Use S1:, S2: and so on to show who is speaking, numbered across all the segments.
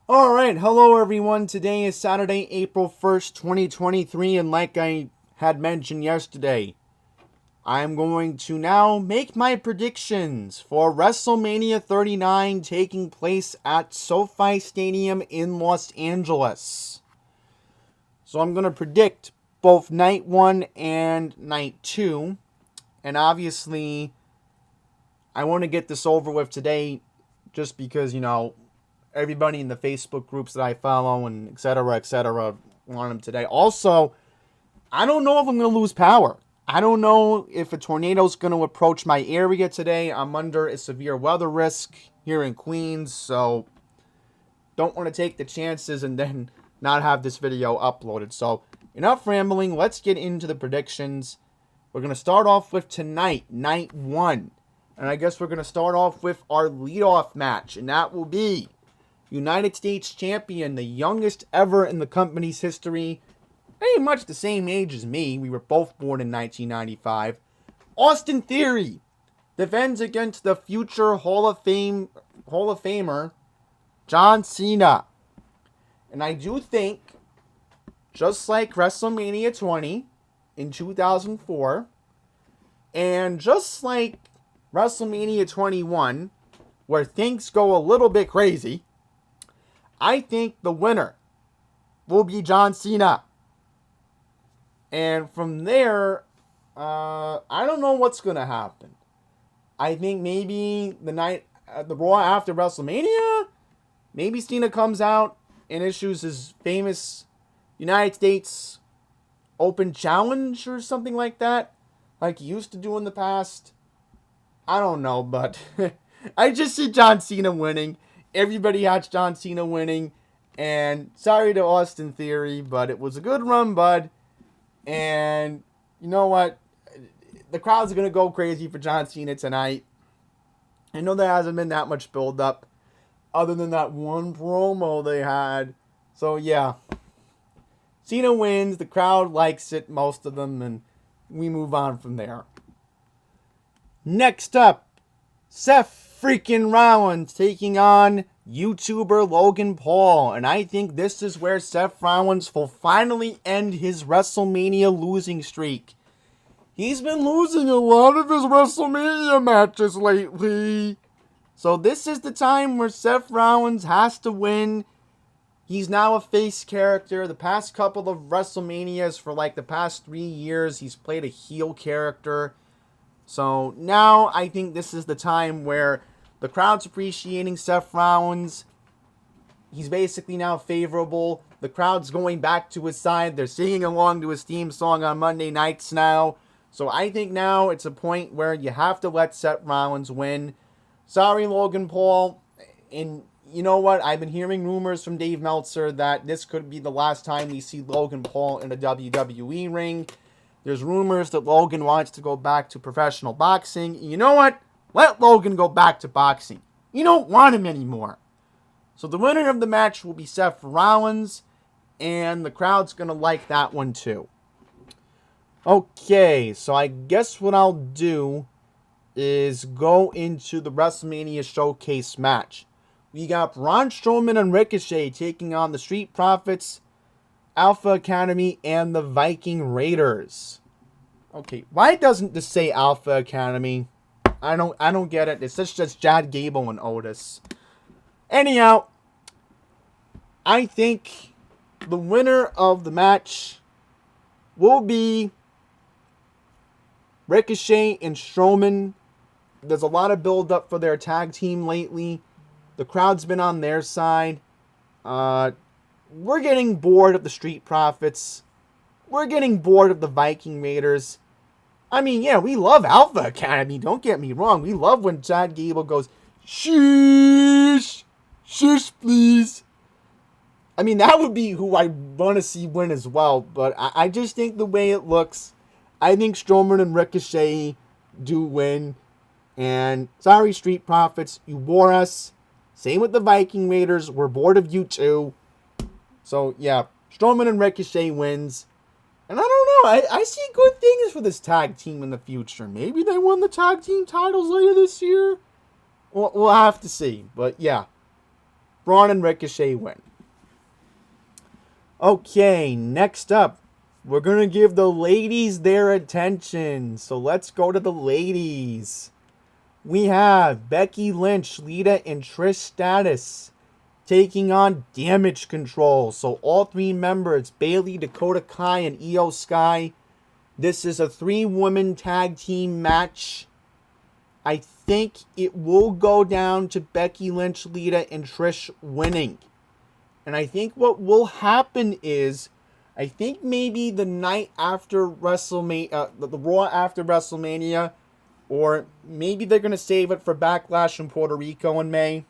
S1: Alright, hello everyone. Today is Saturday, April 1st, 2023, and like I had mentioned yesterday, I'm going to now make my predictions for WrestleMania 39 taking place at SoFi Stadium in Los Angeles. So I'm going to predict both night 1 and night 2, and obviously I want to get this over with today just because, everybody in the Facebook groups that I follow and etc. want them today. Also, I don't know if I'm going to lose power. I don't know if a tornado's going to approach my area today. I'm under a severe weather risk here in Queens, so don't want to take the chances and then not have this video uploaded. So enough rambling. Let's get into the predictions. We're going to start off with tonight, night 1. And I guess we're going to start off with our leadoff match, and that will be United States champion, the youngest ever in the company's history, pretty much the same age as me. We were both born in 1995. Austin Theory defends against the future Hall of Famer John Cena. And I do think, just like WrestleMania 20 in 2004, and just like WrestleMania 21, where things go a little bit crazy, I think the winner will be John Cena. And from there, I don't know what's going to happen. I think maybe the Raw after WrestleMania, maybe Cena comes out and issues his famous United States Open Challenge or something like that, like he used to do in the past. I don't know, but I just see John Cena winning. Everybody has John Cena winning. And sorry to Austin Theory, but it was a good run, bud. And you know what? The crowd's going to go crazy for John Cena tonight. I know there hasn't been that much build-up other than that one promo they had. So, yeah. Cena wins. The crowd likes it, most of them, and we move on from there. Next up, Seth freaking Rollins taking on YouTuber Logan Paul. And I think this is where Seth Rollins will finally end his WrestleMania losing streak. He's been losing a lot of his WrestleMania matches lately. So this is the time where Seth Rollins has to win. He's now a face character. The past couple of WrestleManias for like the past 3 years, he's played a heel character. So now I think this is the time where the crowd's appreciating Seth Rollins. He's basically now favorable. The crowd's going back to his side. They're singing along to his theme song on Monday nights now. So I think now it's a point where you have to let Seth Rollins win. Sorry, Logan Paul. And you know what? I've been hearing rumors from Dave Meltzer that this could be the last time we see Logan Paul in a WWE ring. There's rumors that Logan wants to go back to professional boxing. You know what? Let Logan go back to boxing. You don't want him anymore. So the winner of the match will be Seth Rollins, and the crowd's going to like that one too. Okay, so I guess what I'll do is go into the WrestleMania Showcase match. We got Braun Strowman and Ricochet taking on the Street Profits, Alpha Academy, and the Viking Raiders. Okay, why doesn't this say Alpha Academy? I don't get it. It's just Chad Gable and Otis. Anyhow, I think the winner of the match will be Ricochet and Strowman. There's a lot of build-up for their tag team lately. The crowd's been on their side. We're getting bored of the Street Profits. We're getting bored of the Viking Raiders. I mean, yeah, we love Alpha Academy. Don't get me wrong. We love when Chad Gable goes, "Sheesh, shush, please." I mean, that would be who I want to see win as well. But I just think the way it looks, I think Strowman and Ricochet do win. And sorry, Street Profits, you bore us. Same with the Viking Raiders. We're bored of you too. So, yeah, Strowman and Ricochet wins. And I don't know. I see good things for this tag team in the future. Maybe they win the tag team titles later this year. We'll have to see. But, yeah. Braun and Ricochet win. Okay, next up, we're going to give the ladies their attention. So let's go to the ladies. We have Becky Lynch, Lita, and Trish Stratus taking on Damage Control. So all three members, Bayley, Dakota Kai, and Io Sky. This is a 3-woman tag team match. I think it will go down to Becky Lynch, Lita, and Trish winning. And I think what will happen is, I think maybe the night after WrestleMania, the Raw after WrestleMania, or maybe they're going to save it for Backlash in Puerto Rico in May.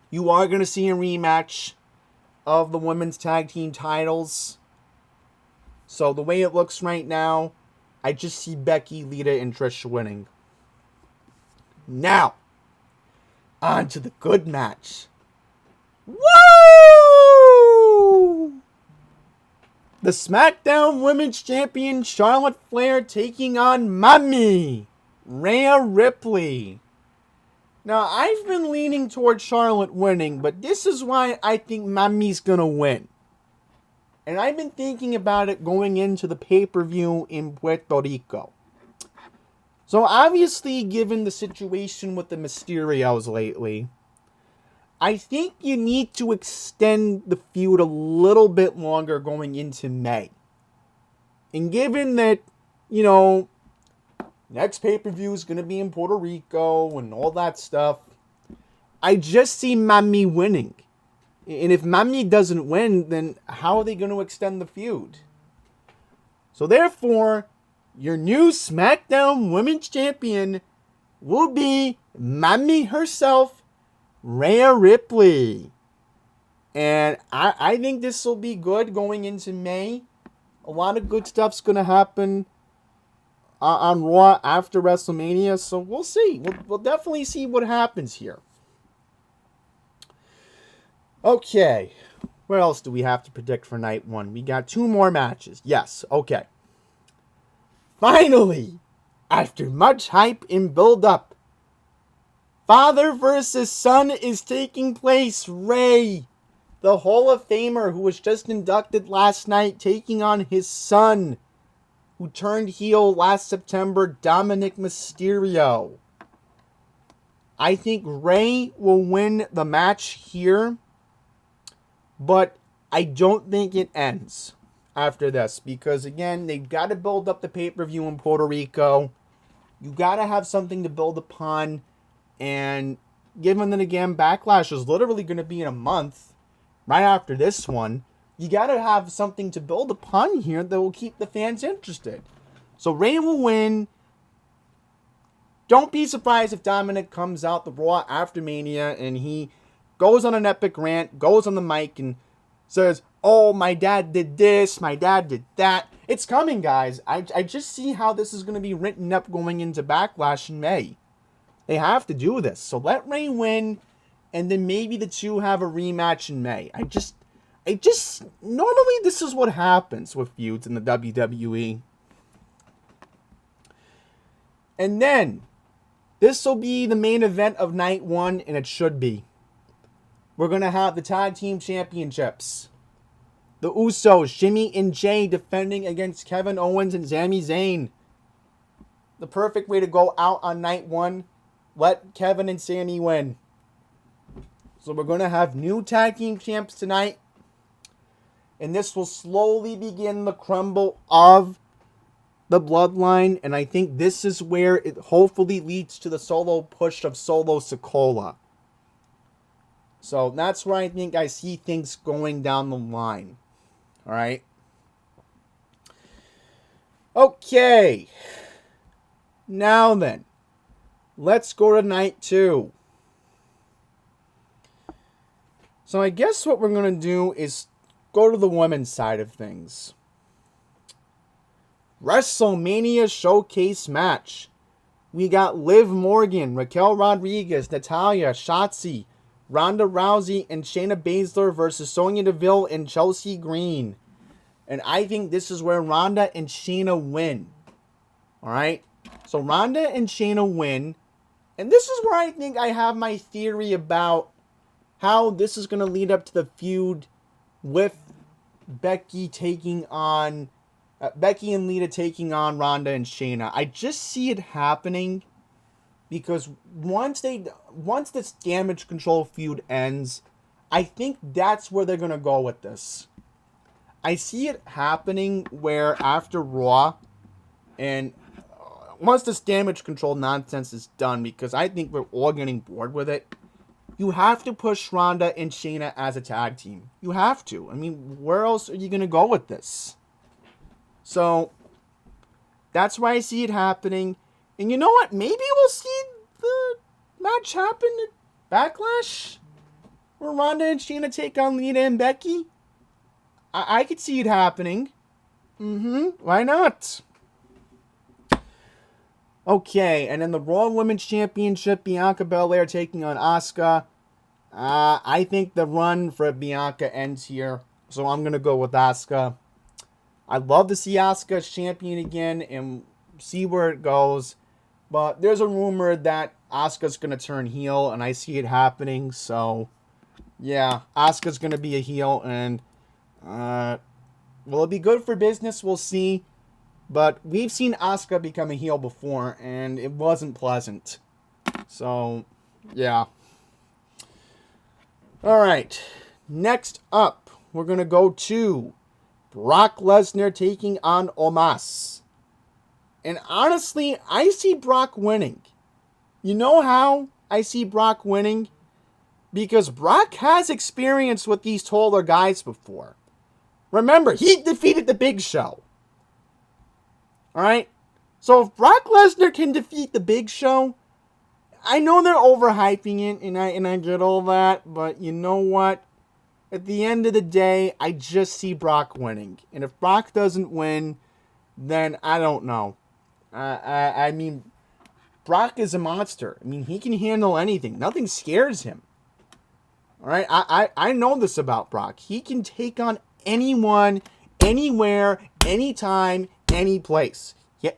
S1: You are going to see a rematch of the women's tag team titles. So the way it looks right now, I just see Becky, Lita, and Trish winning. Now, on to the good match. Woo! The SmackDown Women's Champion Charlotte Flair taking on Mommy Rhea Ripley. Now, I've been leaning toward Charlotte winning, but this is why I think Mommy's gonna win. And I've been thinking about it going into the pay-per-view in Puerto Rico. So obviously, given the situation with the Mysterios lately, I think you need to extend the feud a little bit longer going into May. And given that, next pay-per-view is going to be in Puerto Rico and all that stuff, I just see Mommy winning. And if Mommy doesn't win, then how are they going to extend the feud? So therefore, your new SmackDown Women's Champion will be Mommy herself, Rhea Ripley. And I think this will be good going into May. A lot of good stuff's going to happen on Raw after WrestleMania. So we'll see. We'll definitely see what happens here. Okay. What else do we have to predict for night one? We got 2 more matches. Yes. Okay. Finally, after much hype and build-up, father versus son is taking place. Ray, the Hall of Famer who was just inducted last night, taking on his son, who turned heel last September, Dominic Mysterio. I think Ray will win the match here, but I don't think it ends after this, because again, they've got to build up the pay-per-view in Puerto Rico. You got to have something to build upon. And given that, again, Backlash is literally going to be in a month, right after this one, you got to have something to build upon here that will keep the fans interested. So Ray will win. Don't be surprised if Dominic comes out the Raw after Mania and he goes on an epic rant, goes on the mic and says, oh, my dad did this, my dad did that. It's coming, guys. I just see how this is going to be written up going into Backlash in May. They have to do this. So let Ray win, and then maybe the two have a rematch in May. Normally this is what happens with feuds in the WWE. And then, this will be the main event of night one, and it should be. We're going to have the Tag Team Championships. The Usos, Jimmy and Jay, defending against Kevin Owens and Sami Zayn. The perfect way to go out on night one. Let Kevin and Sami win. So we're going to have new tag team champs tonight. And this will slowly begin the crumble of the bloodline. And I think this is where it hopefully leads to the solo push of Solo Sikoa. So that's where I think I see things going down the line. Alright. Okay. Now then. Let's go to night 2. So I guess what we're going to do is go to the women's side of things. Wrestlemania Showcase match. We got Liv Morgan, Raquel Rodriguez, Natalya, Shotzi, Ronda Rousey, and Shayna Baszler versus Sonya Deville and Chelsea Green. And I think this is where Ronda and Shayna win. Alright? So Ronda and Shayna win. And this is where I think I have my theory about how this is going to lead up to the feud with Becky and Lita taking on Ronda and Shayna. I just see it happening because once this Damage Control feud ends, I think that's where they're going to go with this. I see it happening where after Raw, and once this Damage Control nonsense is done, because I think we're all getting bored with it, you have to push Ronda and Shayna as a tag team. You have to. I mean, where else are you going to go with this? So, that's why I see it happening. And you know what? Maybe we'll see the match happen at Backlash, where Ronda and Shayna take on Lita and Becky. I could see it happening. Why not? Okay, and then the Raw Women's Championship, Bianca Belair taking on Asuka. I think the run for Bianca ends here, so I'm going to go with Asuka. I'd love to see Asuka as champion again and see where it goes, but there's a rumor that Asuka's going to turn heel, and I see it happening, so yeah, Asuka's going to be a heel, and will it be good for business? We'll see. But we've seen Asuka become a heel before, and it wasn't pleasant. So, yeah. Alright. Next up, we're going to go to Brock Lesnar taking on Omos. And honestly, I see Brock winning. You know how I see Brock winning? Because Brock has experience with these taller guys before. Remember, he defeated the Big Show. Alright? So if Brock Lesnar can defeat the Big Show, I know they're overhyping it, and I get all that, but you know what? At the end of the day, I just see Brock winning. And if Brock doesn't win, then I don't know. I mean, Brock is a monster. I mean, he can handle anything. Nothing scares him. Alright? I know this about Brock. He can take on anyone, anywhere, anytime, any place. Yeah,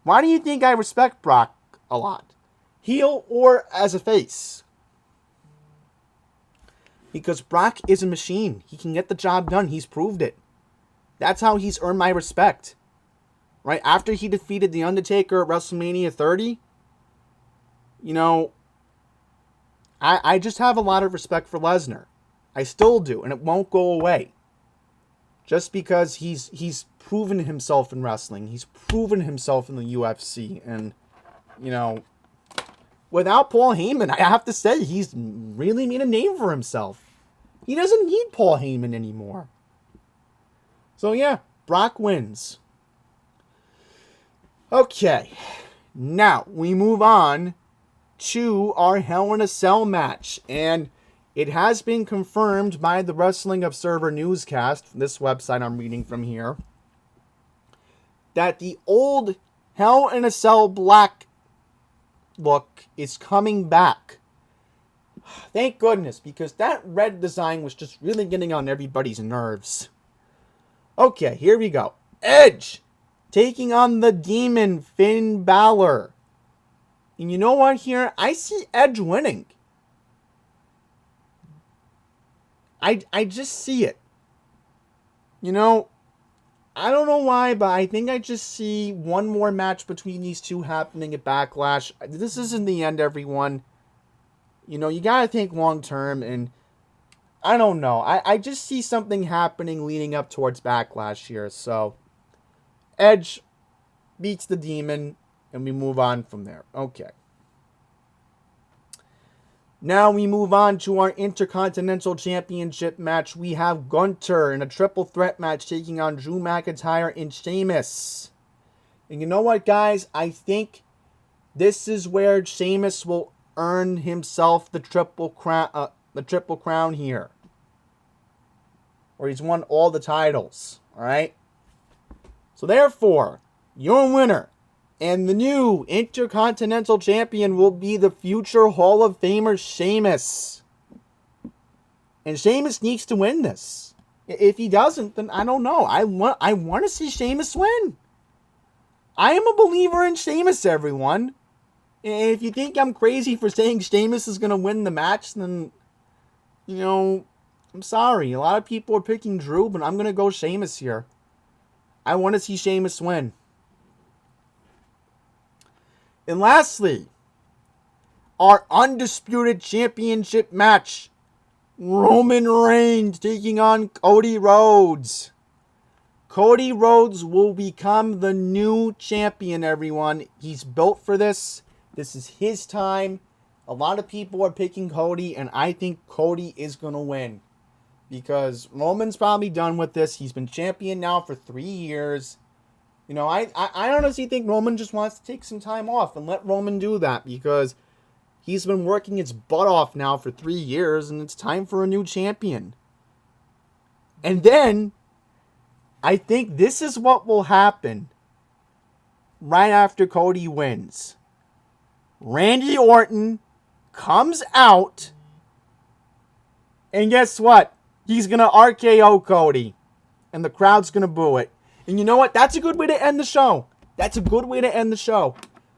S1: why do you think I respect Brock a lot? Heel or as a face? Because Brock is a machine. He can get the job done. He's proved it. That's how he's earned my respect. Right? After he defeated The Undertaker at WrestleMania 30, you know, I just have a lot of respect for Lesnar. I still do, and it won't go away. Just because he's proven himself in wrestling. He's proven himself in the UFC. And, you know, without Paul Heyman, I have to say, he's really made a name for himself. He doesn't need Paul Heyman anymore. So, yeah, Brock wins. Okay, now we move on to our Hell in a Cell match. And it has been confirmed by the Wrestling Observer newscast, this website I'm reading from here, that the old Hell in a Cell black look is coming back. Thank goodness, because that red design was just really getting on everybody's nerves. Okay, here we go. Edge taking on the Demon, Finn Balor. And you know what here? I see Edge winning. I just see it. You know, I don't know why, but I think I just see one more match between these two happening at Backlash. This isn't the end, everyone. You know, you gotta think long term, and I don't know. I just see something happening leading up towards Backlash here. So, Edge beats the Demon, and we move on from there. Okay. Now we move on to our Intercontinental Championship match. We have Gunther in a triple threat match taking on Drew McIntyre and Sheamus. And you know what, guys? I think this is where Sheamus will earn himself the triple crown here. Or he's won all the titles. Alright? So therefore, your winner and the new Intercontinental Champion will be the future Hall of Famer Sheamus. And Sheamus needs to win this. If he doesn't, then I don't know. I want to see Sheamus win. I am a believer in Sheamus, everyone. If you think I'm crazy for saying Sheamus is going to win the match, then You know, I'm sorry. A lot of people are picking Drew, but I'm going to go Sheamus here. I want to see Sheamus win. And lastly, our undisputed championship match. Roman Reigns taking on Cody Rhodes. Cody Rhodes will become the new champion, everyone. He's built for this. This is his time. A lot of people are picking Cody, and I think Cody is going to win. Because Roman's probably done with this. He's been champion now for 3 years. You know, I honestly think Roman just wants to take some time off and let Roman do that. Because he's been working his butt off now for 3 years, and it's time for a new champion. And then, I think this is what will happen right after Cody wins. Randy Orton comes out, and guess what? He's going to RKO Cody, and the crowd's going to boo it. And you know what? That's a good way to end the show. That's a good way to end the show.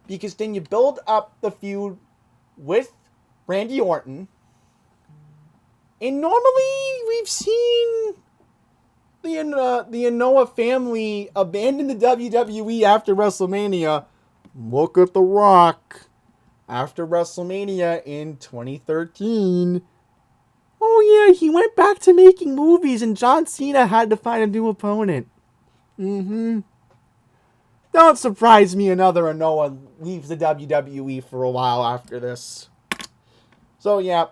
S1: Because then you build up the feud with Randy Orton. And normally we've seen the Anoa'i family abandon the WWE after WrestleMania. Look at The Rock. After WrestleMania in 2013. Oh yeah, he went back to making movies and John Cena had to find a new opponent. Don't surprise me another Anoa'i leaves the WWE for a while after this. So yeah,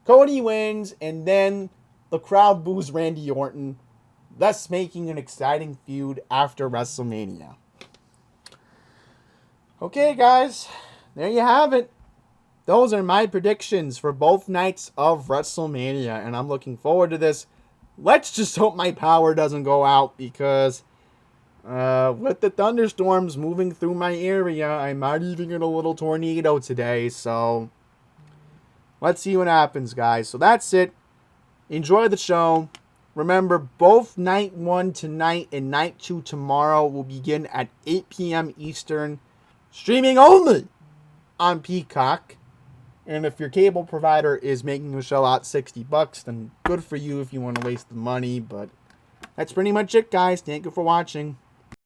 S1: Cody wins and then the crowd boos Randy Orton, thus making an exciting feud after WrestleMania. Okay guys, there you have it. Those are my predictions for both nights of WrestleMania, and I'm looking forward to this. Let's just hope my power doesn't go out, because with the thunderstorms moving through my area, I might even get a little tornado today, so let's see what happens, guys. So that's it. Enjoy the show. Remember, both Night 1 tonight and Night 2 tomorrow will begin at 8 p.m. Eastern, streaming only on Peacock. And if your cable provider is making the show out $60, then good for you if you want to waste the money. But that's pretty much it, guys. Thank you for watching.